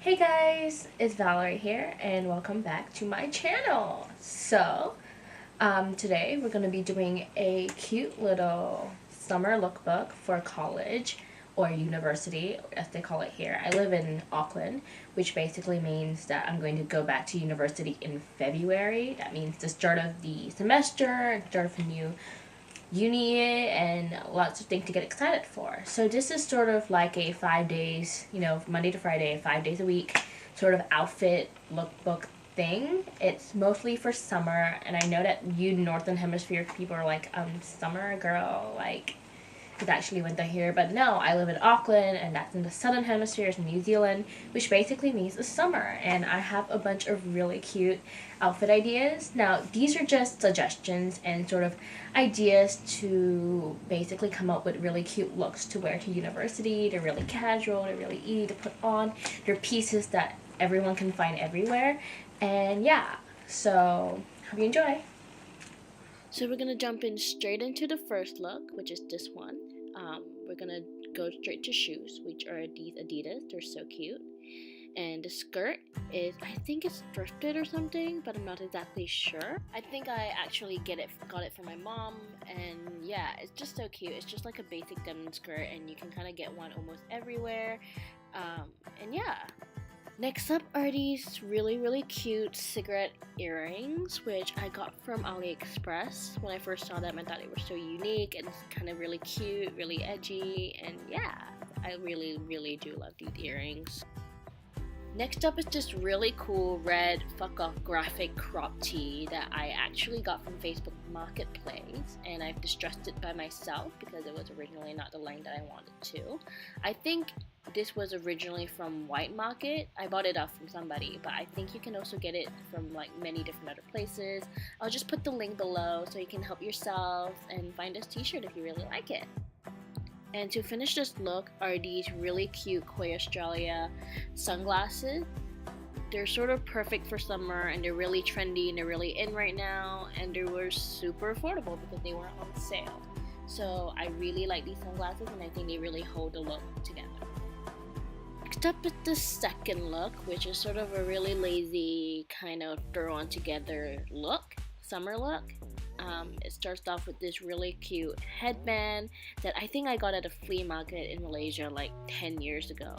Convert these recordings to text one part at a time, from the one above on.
Hey guys, it's Valerie here and welcome back to my channel. Today we're going to be doing a cute little summer lookbook for college or university as they call it here. I live in Auckland, which basically means that I'm going to go back to university in February. That means the start of the semester, start of a new uni year, and lots of things to get excited for. So this is sort of like a 5 days, Monday to Friday, 5 days a week sort of outfit lookbook thing. It's mostly for summer, and I know that you Northern Hemisphere people are like, summer girl, like it's actually winter here, but no, I live in Auckland, and that's in the Southern Hemisphere, it's New Zealand, which basically means it's summer, and I have a bunch of really cute outfit ideas. Now, these are just suggestions and sort of ideas to basically come up with really cute looks to wear to university. They're really casual, they're really easy to put on, they're pieces that everyone can find everywhere, and yeah, so hope you enjoy. So we're gonna jump in straight into the first look, which is this one. We're gonna go straight to shoes, which are these Adidas. They're so cute. And the skirt is, I think it's thrifted or something, but I'm not exactly sure. I think I actually got it from my mom, and yeah, it's just so cute. It's just like a basic denim skirt, and you can kind of get one almost everywhere. And yeah. Next up are these really cute cigarette earrings, which I got from AliExpress. When I first saw them, I thought they were so unique and kind of really cute, really edgy, and yeah, I really do love these earrings. Next up is this really cool red fuck off graphic crop tee that I actually got from Facebook Marketplace, and I've distressed it by myself because it was originally not the length that I wanted to. I think this was originally from White Market. I bought it off from somebody, but I think you can also get it from like many different other places. I'll just put the link below so you can help yourself and find this t-shirt if you really like it. And to finish this look are these really cute Koi Australia sunglasses. They're sort of perfect for summer, and they're really trendy and they're really in right now, and they were super affordable because they weren't on sale. So I really like these sunglasses, and I think they really hold the look together. Next up is the second look, which is sort of a really lazy kind of throw on together look, summer look. It starts off with this really cute headband that I think I got at a flea market in Malaysia like 10 years ago.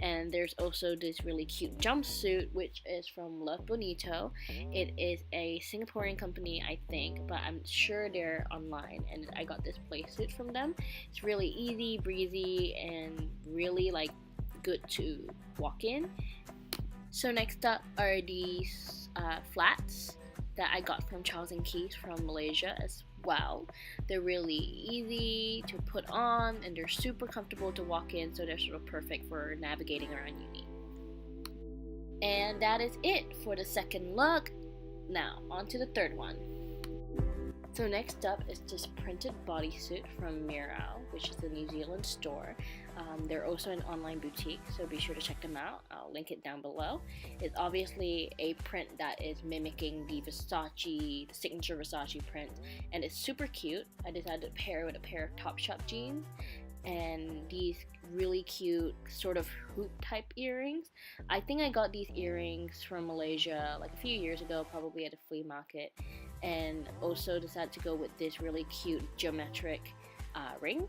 And there's also this really cute jumpsuit, which is from Love Bonito. It is a Singaporean company, I think, but I'm sure they're online, and I got this play suit from them. It's really easy, breezy, and really like good to walk in. So next up are these flats that I got from Charles & Keith from Malaysia as well. They're really easy to put on, and they're super comfortable to walk in, so they're sort of perfect for navigating around uni. And that is it for the second look. Now, on to the third one. So next up is this printed bodysuit from Miro, which is a New Zealand store. They're also an online boutique, so be sure to check them out. I'll link it down below. It's obviously a print that is mimicking the signature Versace print, and it's super cute. I decided to pair it with a pair of Topshop jeans and these really cute sort of hoop type earrings. I think I got these earrings from Malaysia like a few years ago, probably at a flea market, and also decided to go with this really cute geometric ring.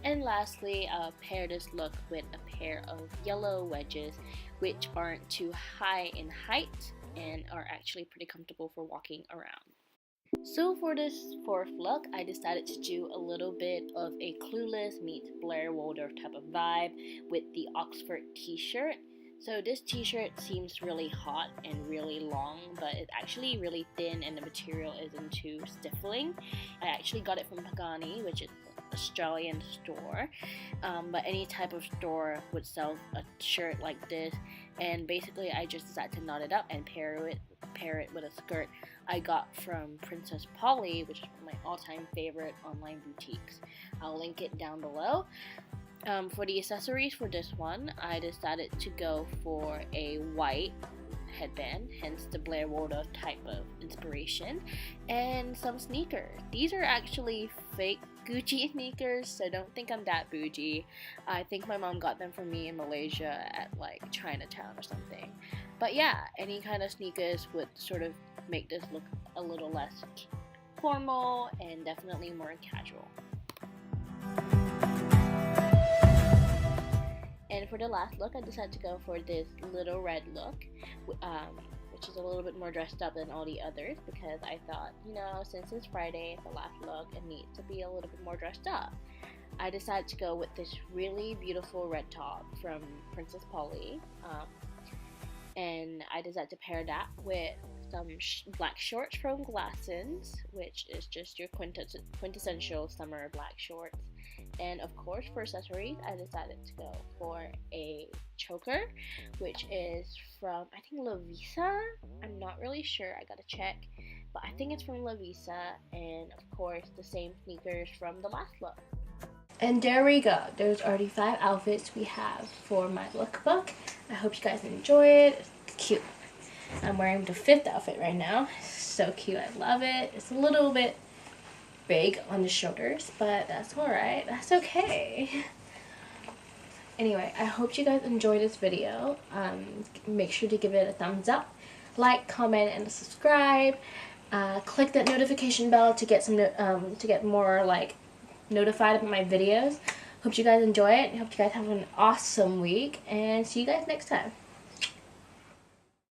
And lastly, I'll pair this look with a pair of yellow wedges, which aren't too high in height and are actually pretty comfortable for walking around. So for this fourth look, I decided to do a little bit of a Clueless meets Blair Waldorf type of vibe with the Oxford t-shirt. So this t-shirt seems really hot and really long, but it's actually really thin and the material isn't too stifling. I actually got it from Pagani, which is Australian store, but any type of store would sell a shirt like this, and basically I just decided to knot it up and pair it with a skirt I got from Princess Polly, which is one of my all-time favorite online boutiques. I'll link it down below. For the accessories for this one, I decided to go for a white headband, hence the Blair Waldorf type of inspiration, and some sneakers. These are actually fake Gucci sneakers, so don't think I'm that bougie. I think my mom got them for me in Malaysia at like Chinatown or something. But yeah, any kind of sneakers would sort of make this look a little less formal and definitely more casual. And for the last look, I decided to go for this little red look, which is a little bit more dressed up than all the others because I thought, you know, since it's Friday, it's the last look, it needs to be a little bit more dressed up. I decided to go with this really beautiful red top from Princess Polly, and I decided to pair that with some black shorts from Glassons, which is just your quintessential summer black shorts. And of course, for accessories, I decided to go for a choker, which is from, I think, Lovisa. I'm not really sure, I gotta check, but I think it's from Lovisa. And of course, the same sneakers from the last look. And there we go. There's already 5 outfits we have for my lookbook. I hope you guys enjoy it. It's cute. I'm wearing the 5th outfit right now. So cute. I love it. It's a little bit big on the shoulders, but that's alright. That's okay. Anyway, I hope you guys enjoyed this video. Make sure to give it a thumbs up, like, comment, and subscribe. Click that notification bell to get to get more like notified about my videos. Hope you guys enjoy it. Hope you guys have an awesome week, and see you guys next time.